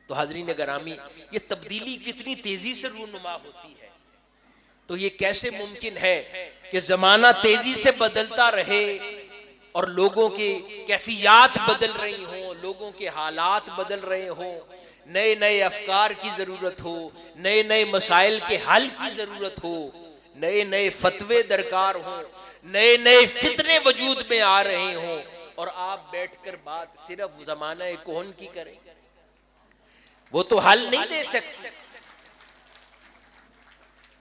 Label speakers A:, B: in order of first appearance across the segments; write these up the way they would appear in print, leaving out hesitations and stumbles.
A: تو حاضرین گرامی، یہ تبدیلی کتنی تیزی سے رونما ہوتی ہے. تو یہ کیسے ممکن ہے کہ زمانہ تیزی سے بدلتا رہے اور لوگوں کی کیفیات بدل رہی ہوں، لوگوں کے حالات بدل رہے ہوں، نئے نئے افکار کی ضرورت ہو، نئے نئے مسائل کے حل کی ضرورت ہو، نئے نئے فتوے درکار ہوں، نئے نئے فتنے وجود میں آ رہے ہوں، اور آپ بیٹھ کر بات صرف زمانہ کون کی کریں؟ وہ تو حل نہیں دے سکتے،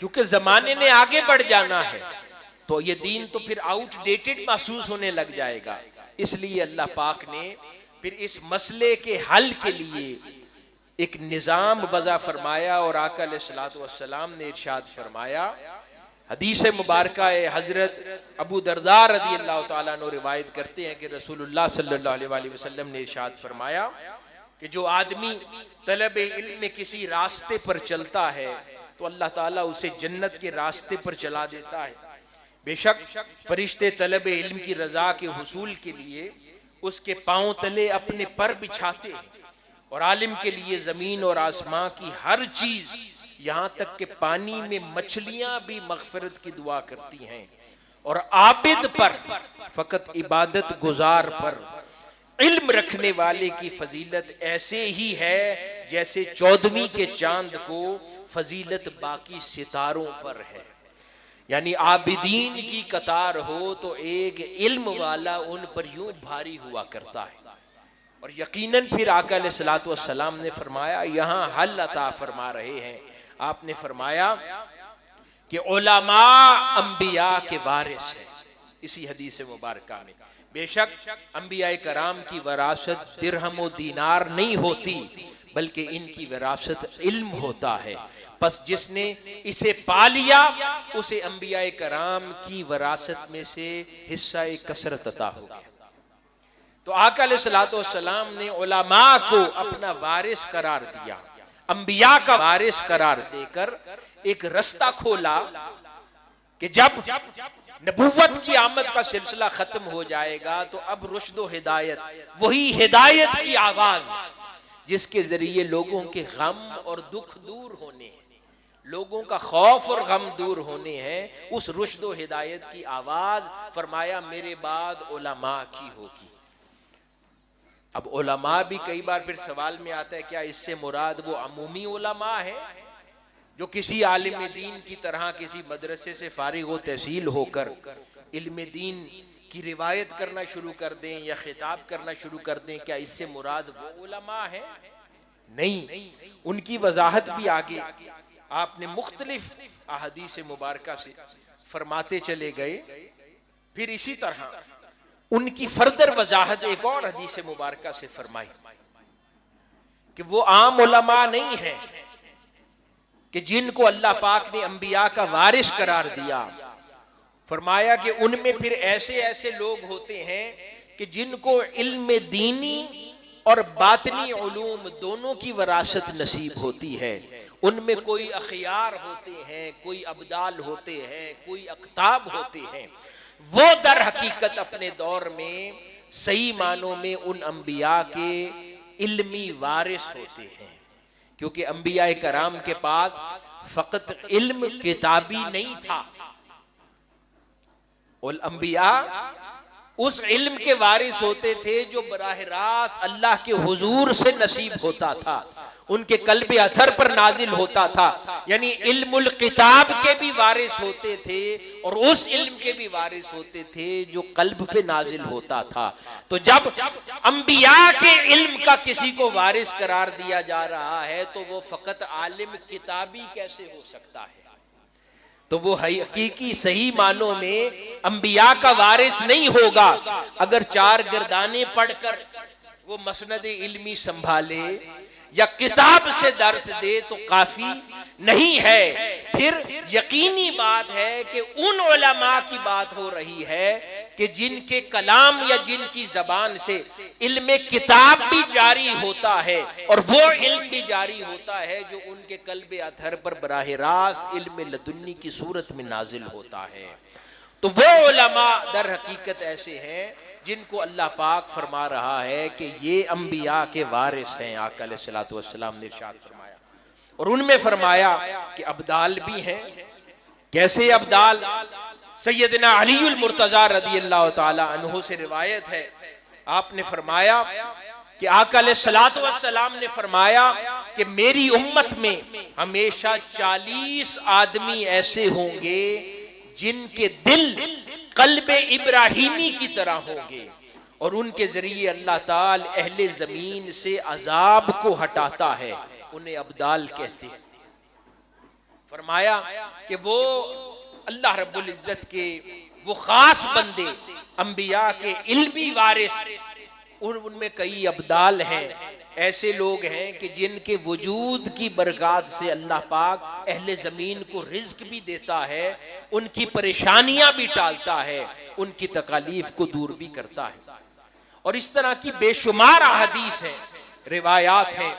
A: کیونکہ زمانے نے آگے بڑھ جانا ہے. تو یہ دین تو پھر آؤٹ ڈیٹڈ محسوس ہونے لگ جائے گا. اس لیے اللہ پاک نے پھر اس مسئلے کے حل کے لیے ایک نظام وضع فرمایا، اور آقا علیہ الصلوۃ والسلام نے ارشاد فرمایا. حدیث مبارکہ حضرت ابو درداء رضی اللہ تعالیٰ عنہ روایت کرتے ہیں کہ رسول اللہ صلی اللہ علیہ وآلہ وسلم نے ارشاد فرمایا کہ جو آدمی طلب علم میں کسی راستے پر چلتا ہے تو اللہ تعالیٰ اسے جنت کے راستے پر چلا دیتا ہے. بے شک فرشتے طلب علم کی رضا کے حصول کے لیے اس کے پاؤں تلے اپنے پر بچھاتے ہیں، اور عالم کے لیے زمین اور آسمان کی ہر چیز، یہاں تک کہ پانی میں مچھلیاں بھی مغفرت کی دعا کرتی ہیں. اور عابد پر، فقط عبادت گزار پر، علم رکھنے والے کی فضیلت ایسے ہی ہے جیسے 14ویں کے چاند کو فضیلت باقی ستاروں پر ہے. یعنی عابدین کی قطار ہو تو ایک علم والا ان پر یوں بھاری ہوا کرتا ہے. اور یقیناً پھر آقا علیہ الصلوۃ والسلام نے فرمایا، یہاں حل عطا فرما رہے ہیں. آپ نے فرمایا کہ علماء انبیاء کے وارث ہیں. اسی حدیث مبارکہ میں بے شک انبیاء کرام کی وراثت درہم و دینار نہیں ہوتی، بلکہ ان کی وراثت علم ہوتا ہے. پس جس نے اسے پا لیا اسے انبیاء کرام کی وراثت میں سے حصہ کثرت عطا ہو گیا. تو آقا علیہ الصلوۃ والسلام نے علماء کو اپنا وارث قرار دیا، انبیاء کا وارث قرار دے کر ایک رستہ کھولا کہ جب نبوت کی آمد کا سلسلہ ختم ہو جائے گا تو اب رشد و ہدایت، وہی ہدایت کی آواز جس کے ذریعے لوگوں کے غم اور دکھ دور ہونے ہیں، لوگوں کا خوف اور غم دور ہونے ہیں، اس رشد و ہدایت کی آواز فرمایا میرے بعد علماء کی ہوگی. اب علماء بھی کئی بار پھر سوال میں آتا ہے کیا اس سے مراد وہ عمومی علماء ہیں جو کسی عالم دین کی طرح کسی مدرسے سے فارغ و تحصیل ہو کر علم دین کی روایت کرنا شروع کر دیں یا خطاب کرنا شروع کر دیں؟ کیا اس سے مراد وہ علماء ہیں؟ نہیں، ان کی وضاحت بھی آگے آپ نے مختلف احادیث مبارکہ سے فرماتے چلے گئے. پھر اسی طرح ان کی فردر وضاحت ایک اور حدیث مبارکہ سے فرمائی کہ وہ عام علماء نہیں ہیں کہ جن کو اللہ پاک نے انبیاء کا وارث قرار دیا. فرمایا کہ ان میں پھر ایسے لوگ ہوتے ہیں کہ جن کو علم دینی اور باطنی علوم دونوں کی وراثت نصیب ہوتی ہے. ان میں کوئی اخیار ہوتے ہیں، کوئی ابدال ہوتے ہیں، کوئی اقطاب ہوتے ہیں. وہ در حقیقت اپنے دور میں صحیح معنوں میں ان انبیاء کے علمی وارث ہوتے ہیں، کیونکہ انبیاء کرام کے پاس فقط علم کتابی نہیں تھا. الانبیاء اس علم کے وارث ہوتے تھے جو براہ راست اللہ کے حضور سے نصیب ہوتا تھا، ان کے قلب اثر پر نازل ہوتا تھا. یعنی علم الکتاب کے بھی وارث ہوتے تھے اور اس علم کے بھی وارث ہوتے تھے جو قلب پہ نازل ہوتا تھا. تو جب انبیاء کے علم کا کسی کو وارث قرار دیا جا رہا ہے تو وہ فقط عالم کتابی کیسے ہو سکتا ہے؟ تو وہ حقیقی صحیح معنوں میں انبیاء کا وارث نہیں ہوگا اگر 4 گردانے پڑھ کر وہ مسند علمی سنبھالے یا کتاب سے درس دے تو کافی نہیں ہے. پھر یقینی بات ہے کہ ان علماء کی بات ہو رہی ہے کہ جن کے کلام یا جن کی زبان سے علم کتاب بھی جاری ہوتا ہے اور وہ علم بھی جاری ہوتا ہے جو ان کے قلب اطہر پر براہ راست علم لدنی کی صورت میں نازل ہوتا ہے. تو وہ علماء در حقیقت ایسے ہیں جن کو اللہ پاک فرما رہا ہے کہ یہ انبیاء کے وارث ہیں، آقا علیہ الصلوۃ والسلام نے ارشاد فرمایا، اور ان میں فرمایا کہ ابدال بھی ہیں۔ کیسے ابدال؟ سیدنا علی المرتضیٰ رضی اللہ تعالی عنہ سے روایت ہے، آپ نے فرمایا کہ آقا علیہ الصلوۃ والسلام نے فرمایا کہ میری امت میں ہمیشہ 40 آدمی ایسے ہوں گے جن کے دل قلب ابراہیمی کی طرح ہوں گے، اور ان کے ذریعے اللہ تعالی اہل زمین سے عذاب کو ہٹاتا ہے، انہیں ابدال کہتے ہیں۔ فرمایا کہ وہ اللہ رب العزت کے وہ خاص بندے، انبیاء کے علمی وارث، ان میں کئی ابدال ہیں، ایسے لوگ ہیں کہ جن کے وجود کی برکات سے اللہ پاک اہل زمین کو رزق بھی دیتا ہے، ان کی پریشانیاں بھی ٹالتا ہے، ان کی تکالیف کو دور بھی کرتا ہے۔ اور اس طرح کی بے شمار احادیث ہیں، روایات ہیں،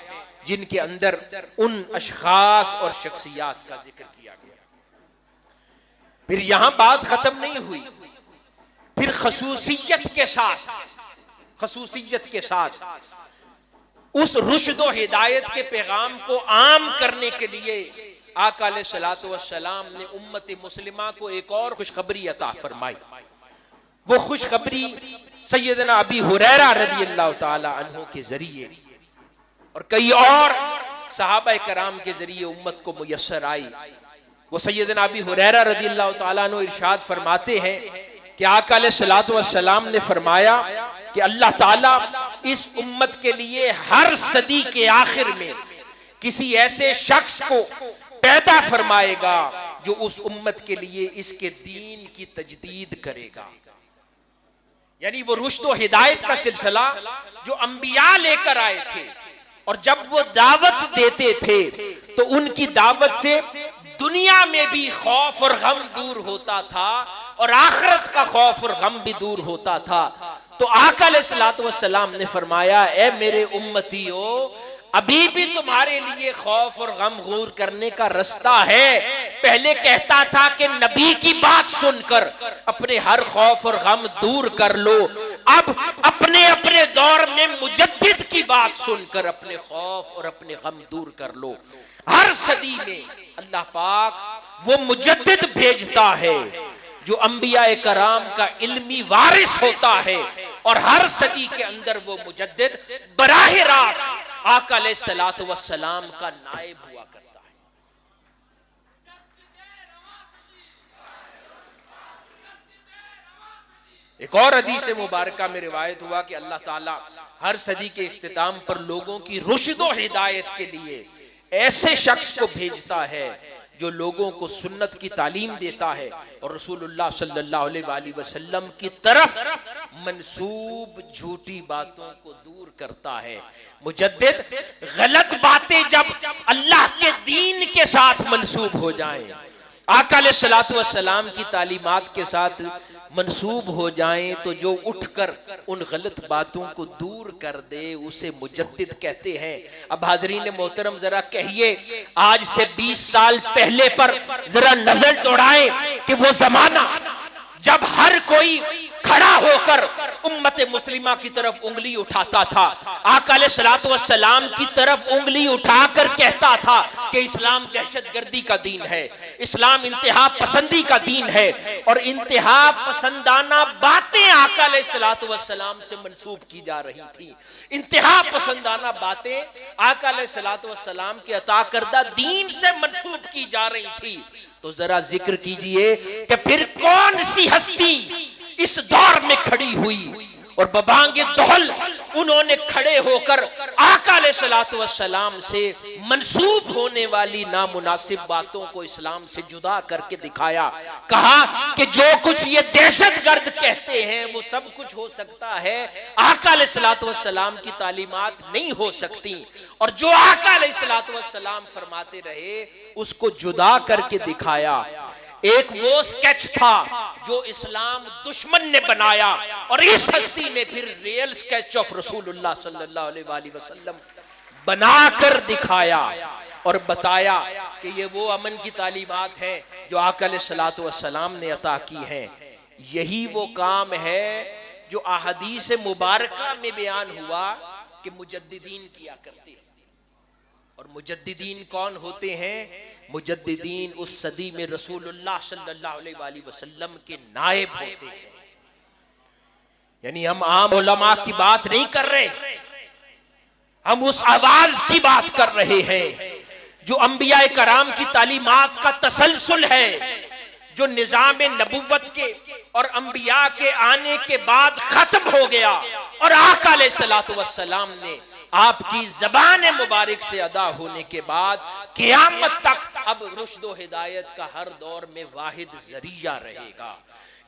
A: جن کے اندر ان اشخاص اور شخصیات کا ذکر کیا گیا۔ پھر یہاں بات ختم نہیں ہوئی، پھر خصوصیت کے ساتھ اس رشد و ہدایت کے پیغام کو عام کرنے کے لیے آقا علیہ الصلوۃ والسلام نے امت مسلمہ کو ایک اور خوشخبری عطا فرمائی۔ وہ خوشخبری سیدنا ابی ہریرہ رضی اللہ تعالی عنہ کے ذریعے اور کئی اور صحابہ کرام کے ذریعے امت کو میسر آئی۔ وہ سیدنا ابی ہریرہ رضی اللہ تعالیٰ عنہ ارشاد فرماتے ہیں کہ آقا علیہ الصلوۃ والسلام نے فرمایا کہ اللہ تعالیٰ اس امت کے لیے ہر صدی کے آخر میں کسی ایسے شخص کو پیدا فرمائے گا جو اس امت کے لیے اس کے دین کی تجدید کرے گا۔ یعنی وہ رشد و ہدایت کا سلسلہ جو انبیاء لے کر آئے تھے، اور جب وہ دعوت دیتے تھے تو ان کی دعوت سے دنیا میں بھی خوف اور غم دور ہوتا تھا، اور آخرت کا خوف اور غم بھی دور ہوتا تھا۔ تو آقا علیہ الصلوۃ والسلام نے فرمایا، اے میرے امتیو، ابھی بھی تمہارے لیے خوف اور غم غور کرنے کا رستہ ہے۔ پہلے کہتا تھا کہ نبی کی بات سن کر اپنے ہر خوف اور غم دور کر لو، اب اپنے اپنے دور میں مجدد کی بات سن کر اپنے خوف اور اپنے غم دور کر لو۔ ہر صدی میں اللہ پاک وہ مجدد بھیجتا ہے جو انبیاء کرام کا علمی وارث ہوتا ہے، اور ہر صدی کے اندر وہ مجدد براہ راست آقا علیہ الصلوۃ والسلام کا نائب ہوا کرتا ہے۔ ایک اور حدیث مبارکہ میں روایت ہوا کہ اللہ تعالیٰ ہر صدی کے اختتام پر لوگوں کی رشد و ہدایت کے لیے ایسے شخص کو بھیجتا ہے جو لوگوں کو سنت کی تعلیم دیتا ہے اور رسول اللہ صلی اللہ علیہ وآلہ وسلم کی طرف منسوب جھوٹی باتوں کو دور کرتا ہے۔ مجدد غلط باتیں جب اللہ کے دین کے ساتھ منسوب ہو جائیں، آقا علیہ الصلوۃ والسلام کی تعلیمات کے ساتھ منسوب ہو جائیں، تو جو اٹھ کر ان غلط باتوں کو دور کر دے اسے مجدد کہتے ہیں۔ اب حاضرین محترم ذرا کہیے، آج سے 20 سال پہلے پر ذرا نظر دوڑائیں کہ وہ زمانہ جب ہر کوئی کھڑا ہو کر امت مسلمہ کی طرف انگلی اٹھاتا تھا، آقا علیہ الصلوۃ والسلام کی طرف انگلی اٹھا کر کہتا تھا کہ اسلام دہشت گردی کا دین ہے، اسلام انتہا پسندی کا دین ہے، اور انتہا پسندانہ باتیں آقا علیہ الصلوۃ والسلام سے منسوب کی جا رہی تھی، انتہا پسندانہ باتیں آقا علیہ الصلوۃ والسلام کے عطا کردہ دین سے منسوب کی جا رہی تھی۔ تو ذرا ذکر کیجئے کہ پھر کون سی ہستی اس دور میں کھڑی ہوئی اور ببانگ دہل انہوں نے کھڑے ہو کر آقا علیہ الصلوۃ والسلام سے منسوب ہونے والی نامناسب باتوں کو اسلام سے جدا کر کے دکھایا۔ کہا کہ جو کچھ یہ دہشت گرد کہتے ہیں وہ سب کچھ ہو سکتا ہے، آقا علیہ الصلوۃ والسلام کی تعلیمات نہیں ہو سکتی، اور جو آقا علیہ الصلوۃ والسلام فرماتے رہے اس کو جدا کر کے دکھایا۔ ایک وہ سکیچ تھا جو اسلام دشمن نے بنایا، اور اس ہستی نے پھر ریئل سکیچ آف رسول اللہ صلی اللہ علیہ وآلہ وسلم بنا کر دکھایا اور بتایا کہ یہ وہ امن کی تعلیمات ہیں جو آقا علیہ الصلوۃ والسلام نے عطا کی ہیں۔ یہی وہ کام ہے جو احادیث مبارکہ میں بیان ہوا کہ مجددین کیا کرتے ہیں. اور مجددین کون ہوتے ہیں؟ مجددین اس صدی میں رسول اللہ صلی اللہ علیہ وآلہ وسلم کے نائب ہوتے ہیں. یعنی ہم عام علماء کی بات نہیں کر رہے، ہم اس آواز کی بات کر رہے ہیں جو انبیاء کرام کی تعلیمات کا تسلسل ہے، جو نظام نبوت کے اور انبیاء کے آنے کے بعد ختم ہو گیا، اور آقا علیہ الصلوۃ والسلام نے آپ کی زبان مبارک سے ادا ہونے کے بعد قیامت تک اب رشد و ہدایت کا ہر دور میں واحد ذریعہ رہے گا.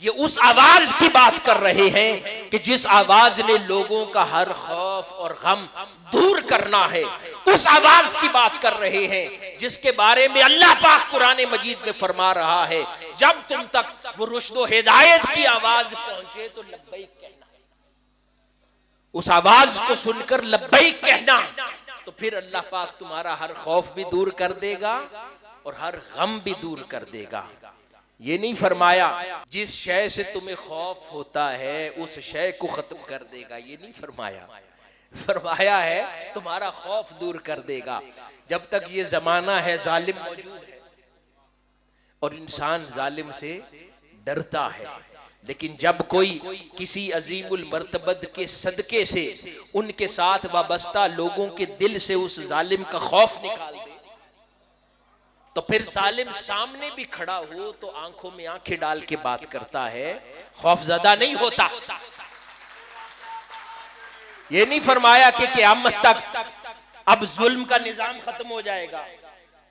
A: یہ اس آواز کی بات کر رہے ہیں کہ جس آواز نے لوگوں کا ہر خوف اور غم دور کرنا ہے. اس آواز کی بات کر رہے ہیں جس کے بارے میں اللہ پاک قرآن مجید میں فرما رہا ہے جب تم تک وہ رشد و ہدایت کی آواز پہنچے تو لبیک کہنا. اس آواز کو سن کر لبیک کہنا تو پھر اللہ پاک تمہارا ہر خوف بھی دور کر دے گا اور ہر غم بھی دور کر دے گا. یہ نہیں فرمایا جس شے سے تمہیں خوف ہوتا ہے اس شے کو ختم کر دے گا، یہ نہیں فرمایا. فرمایا ہے تمہارا خوف دور کر دے گا. جب تک یہ زمانہ ہے ظالم موجود ہے اور انسان ظالم سے ڈرتا ہے، لیکن جب کوئی کسی عظیم المرتبت کے صدقے سے ان کے ساتھ وابستہ لوگوں کے دل سے اس ظالم کا خوف نکال دے تو پھر ظالم سامنے بھی کھڑا ہو تو آنکھوں میں آنکھیں ڈال کے بات کرتا ہے، خوف زدہ نہیں ہوتا. یہ نہیں فرمایا کہ قیامت تک اب ظلم کا نظام ختم ہو جائے گا،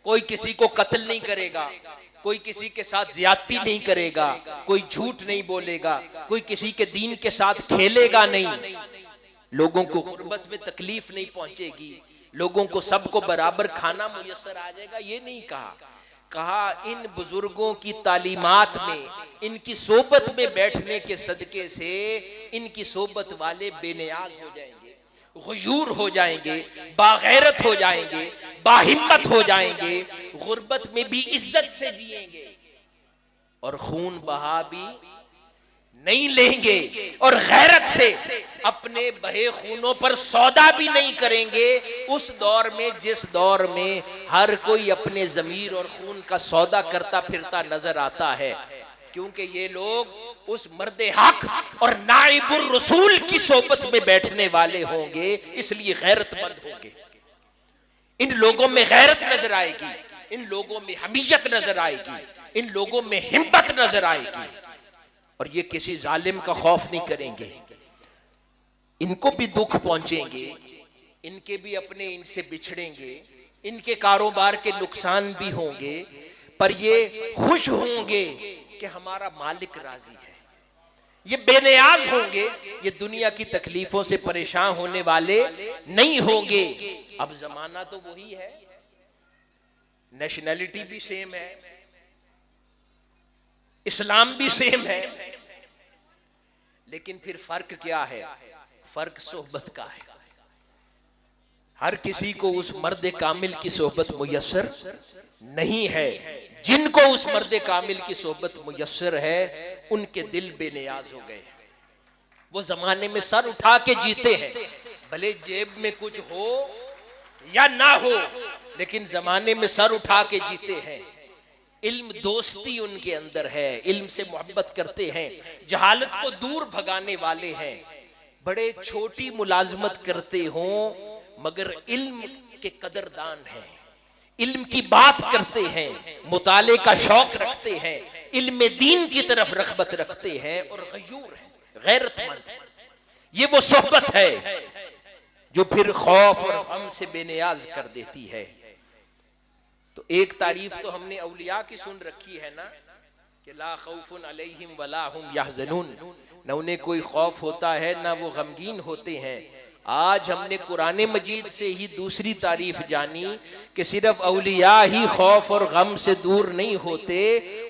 A: کوئی کسی کو قتل نہیں کرے گا، کوئی کسی کے ساتھ زیادتی نہیں کرے گا، کوئی جھوٹ نہیں بولے گا، کوئی کسی کے دین کے ساتھ کھیلے گا نہیں، لوگوں کو غربت میں تکلیف نہیں پہنچے گی، لوگوں کو سب کو برابر کھانا میسر آ جائے گا. یہ نہیں کہا. کہا ان بزرگوں کی تعلیمات میں، ان کی صحبت میں بیٹھنے کے صدقے سے ان کی صحبت والے بے نیاز ہو جائیں گے، غیور ہو جائیں گے، باغیرت ہو جائیں گے، باہمت ہو جائیں گے، غربت میں بھی عزت سے جئیں گے اور خون بہا بھی نہیں لیں گے، اور غیرت سے اپنے بہے خونوں پر سودا بھی نہیں کریں گے. اس دور میں جس دور میں ہر کوئی اپنے ضمیر اور خون کا سودا کرتا پھرتا نظر آتا ہے، کیونکہ یہ لوگ اس مرد حق اور نائب الرسول کی صحبت میں بیٹھنے والے ہوں گے، اس لیے غیرت مند ہوں گے. ان لوگوں میں غیرت نظر آئے گی، ان لوگوں میں حمیت نظر آئے گی، ان لوگوں میں ہمت نظر آئے گی، اور یہ کسی ظالم کا خوف نہیں کریں گے. ان کو بھی دکھ پہنچیں گے، ان کے بھی اپنے ان سے بچھڑیں گے، ان کے کاروبار کے نقصان بھی ہوں گے، پر یہ خوش ہوں گے کہ ہمارا مالک راضی ہے. یہ بے نیاز ہوں گے، یہ دنیا کی تکلیفوں سے پریشان ہونے والے نہیں ہوں گے. اب زمانہ تو وہی ہے، نیشنلٹی بھی سیم ہے، اسلام بھی سیم ہے، لیکن پھر فرق کیا ہے؟ فرق صحبت کا ہے. ہر کسی کو اس مرد کامل کی صحبت میسر نہیں ہے. جن کو اس مرد کامل کی صحبت میسر ہے ان کے دل بے نیاز ہو گئے. وہ زمانے میں سر اٹھا کے جیتے ہیں، بھلے جیب میں کچھ ہو یا نہ ہو، لیکن زمانے میں سر اٹھا کے جیتے ہیں. علم دوستی ان کے اندر ہے، علم سے محبت کرتے ہیں، جہالت کو دور بھگانے والے ہیں. بڑے چھوٹی ملازمت کرتے ہوں مگر علم کے قدردان ہیں، علم کی بات کرتے ہیں، مطالعے کا شوق رکھتے ہیں، علم دین کی طرف رغبت رکھتے ہیں اور غیور ہیں، غیرت مند ہیں. یہ وہ صحبت ہے جو پھر خوف اور غم سے بے نیاز کر دیتی ہے. تو ایک تعریف تو ہم نے اولیاء کی سن رکھی ہے نا کہ لا خوف علیہم ولا ہم یحزنون، نہ انہیں کوئی خوف ہوتا ہے نہ وہ غمگین ہوتے ہیں. آج ہم نے قرآن مجید سے ہی دوسری تعریف جانی کہ صرف اولیاء ہی خوف اور غم سے دور نہیں ہوتے،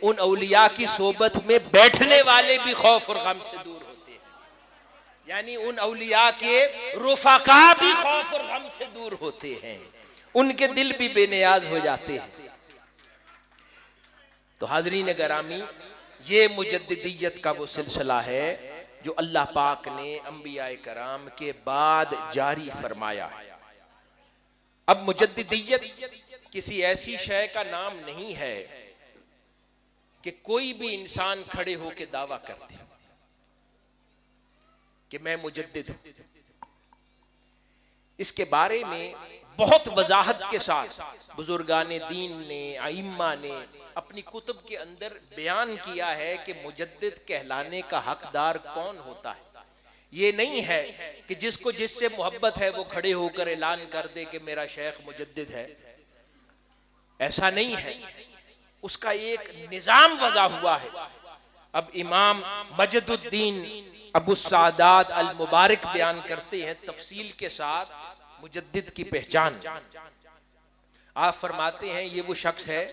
A: ان اولیاء کی صحبت میں بیٹھنے والے بھی خوف اور غم سے دور ہوتے ہیں. یعنی ان اولیاء کے رفقا بھی خوف اور غم سے دور ہوتے ہیں، ان کے دل بھی بے نیاز ہو جاتے ہیں. تو حاضرین گرامی، یہ مجددیت کا وہ سلسلہ ہے جو اللہ پاک نے انبیاء کرام کے بعد جاری فرمایا ہے۔ اب مجددیت کسی ایسی شے کا نام نہیں ہے کہ کوئی بھی انسان کھڑے ہو کے دعویٰ کر دے کہ میں مجدد ہوں۔ اس کے بارے میں بہت وضاحت کے ساتھ بزرگان دین نے، ائمہ نے اپنی کتب کے اندر بیان کیا ہے کہ مجدد کہلانے کا حقدار کون ہوتا ہے۔ یہ نہیں ہے کہ جس کو جس سے محبت ہے وہ کھڑے ہو کر اعلان کر دے کہ میرا شیخ مجدد ہے، ایسا نہیں ہے۔ اس کا ایک نظام وضع ہوا ہے۔ اب امام مجد الدین ابو السعدات المبارک بیان کرتے ہیں تفصیل کے ساتھ مجدد کی پہچان۔ آپ فرماتے ہیں یہ وہ شخص ہے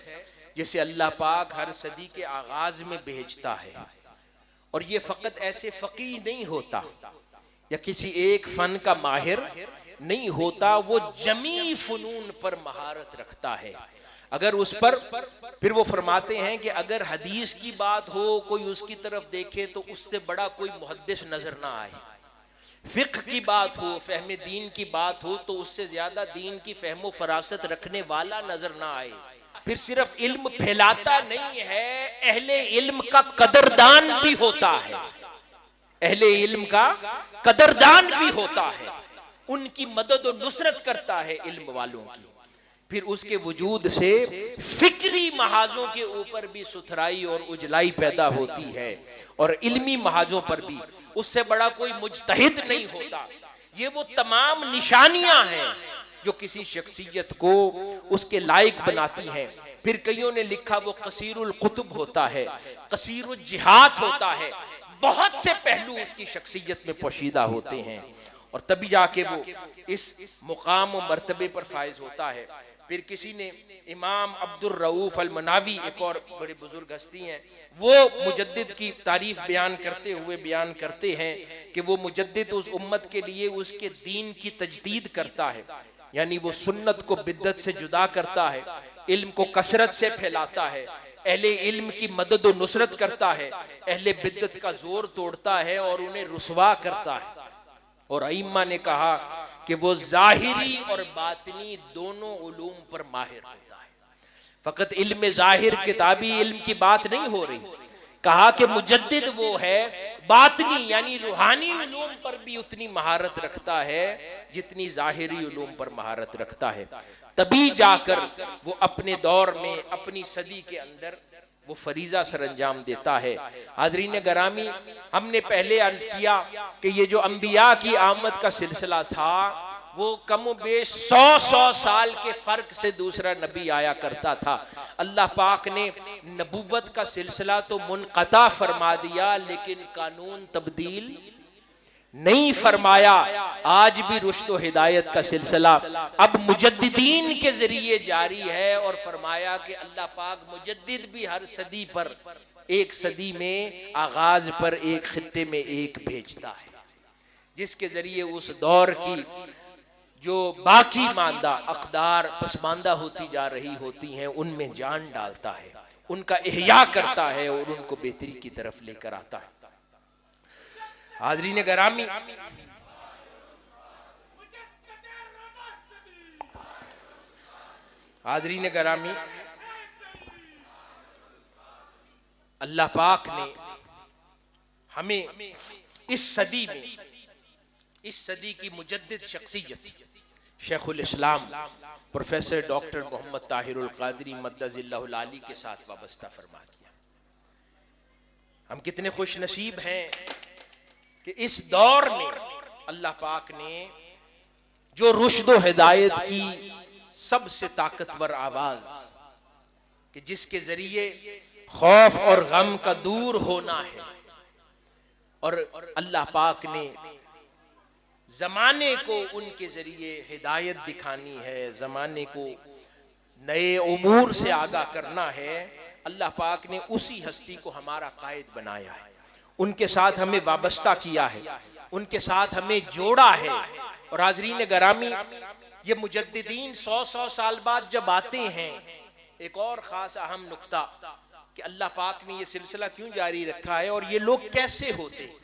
A: جسے اللہ پاک ہر صدی کے آغاز میں بھیجتا ہے، اور یہ فقط ایسے فقیہ نہیں ہوتا یا کسی ایک فن کا ماہر نہیں ہوتا، وہ جمیع فنون پر مہارت رکھتا ہے۔ اگر اس پر پھر وہ فرماتے ہیں کہ اگر حدیث کی بات ہو، کوئی اس کی طرف دیکھے تو اس سے بڑا کوئی محدث نظر نہ آئے، فقہ کی بات ہو، فہم دین کی بات ہو تو اس سے زیادہ دین کی فہم و فراست رکھنے والا نظر نہ آئے۔ پھر صرف علم پھیلاتا نہیں ہے، اہل علم کا قدردان بھی ہوتا ہے، اہل علم کا قدردان بھی ہوتا ہے، ان کی مدد و نصرت کرتا ہے علم والوں کی۔ پھر اس کے وجود سے فکری محاذوں کے اوپر بھی ستھرائی اور اجلائی پیدا ہوتی ہے، اور علمی محاذوں پر بھی اس سے بڑا کوئی مجتہد نہیں ہوتا۔ یہ وہ تمام نشانیاں ہیں جو کسی شخصیت کو اس کے لائق بناتی ہیں۔ پھر کئیوں نے لکھا وہ قصیر القطب ہوتا ہے، قصیر الجہات ہوتا ہے، بہت سے پہلو اس کی شخصیت میں پوشیدہ ہوتے ہیں، اور تبھی جا کے وہ اس مقام و مرتبے پر فائز ہوتا ہے۔ پھر کسی نے امام عبد الرؤوف المناوی، ایک اور بڑے بزرگ ہستی ہیں، وہ مجدد کی تعریف بیان کرتے ہوئے بیان کرتے ہیں کہ وہ مجدد اس امت کے لیے اس کے دین کی تجدید کرتا ہے، یعنی وہ سنت کو بدعت سے جدا کرتا ہے، علم کو کثرت سے پھیلاتا ہے، اہل علم کی مدد و نصرت کرتا ہے، اہل بدعت کا زور توڑتا ہے اور انہیں رسوا کرتا ہے۔ اور ائمہ نے کہا کہ وہ ظاہری اور باطنی دونوں علوم پر ماہر ہوتا ہے، فقط علم ظاہر کتابی علم کی بات نہیں ہو رہی۔ کہا کہ مجدد وہ ہے باطنی یعنی روحانی علوم پر بھی اتنی مہارت رکھتا ہے جتنی ظاہری علوم پر مہارت رکھتا ہے، تبھی جا کر وہ اپنے دور میں اپنی صدی کے اندر وہ فریضہ سر انجام دیتا ہے۔ حاضرین گرامی، ہم نے پہلے عرض کیا کہ یہ جو انبیاء کی آمد کا سلسلہ تھا وہ کم و بیش 100 سال کے فرق سے دوسرا نبی آیا کرتا تھا۔ اللہ پاک نے نبوت کا سلسلہ تو منقطع فرما دیا لیکن قانون تبدیل نہیں فرمایا۔ آج بھی رشد و ہدایت کا سلسلہ اب مجددین کے ذریعے جاری ہے، اور فرمایا کہ اللہ پاک مجدد بھی ہر صدی پر، ایک صدی میں آغاز پر ایک خطے میں ایک بھیجتا ہے، جس کے ذریعے اس دور کی جو باقی ماندہ اقدار پسماندہ ہوتی جا رہی ہوتی ہیں ان میں جان ڈالتا ہے، ان کا احیاء کرتا ہے اور ان کو بہتری کی طرف لے کر آتا ہے۔ حاضرین گرامی، حاضرین گرامی، اللہ پاک نے ہمیں اس صدی میں، اس صدی کی مجدد شخصیت شیخ الاسلام پروفیسر ڈاکٹر محمد طاہر القادری مدظ اللہ العالی کے ساتھ وابستہ فرما دیا۔ ہم کتنے خوش نصیب ہیں کہ اس دور میں اللہ پاک نے جو رشد و ہدایت کی سب سے طاقتور آواز کہ جس کے ذریعے خوف اور غم کا دور ہونا ہے، اور اللہ پاک نے زمانے کو ان کے ذریعے ہدایت دکھانی ہے، زمانے کو نئے امور سے آگاہ کرنا ہے، اللہ پاک نے اسی ہستی کو ہمارا قائد بنایا ہے، ان کے ساتھ ہمیں وابستہ کیا ہے، ان کے ساتھ ہمیں جوڑا ہے۔ اور حاضرین گرامی، یہ مجددین 100 سال بعد جب آتے ہیں، ایک اور خاص اہم نقطہ کہ اللہ پاک نے یہ سلسلہ کیوں جاری رکھا ہے اور یہ لوگ کیسے ہوتے ہیں۔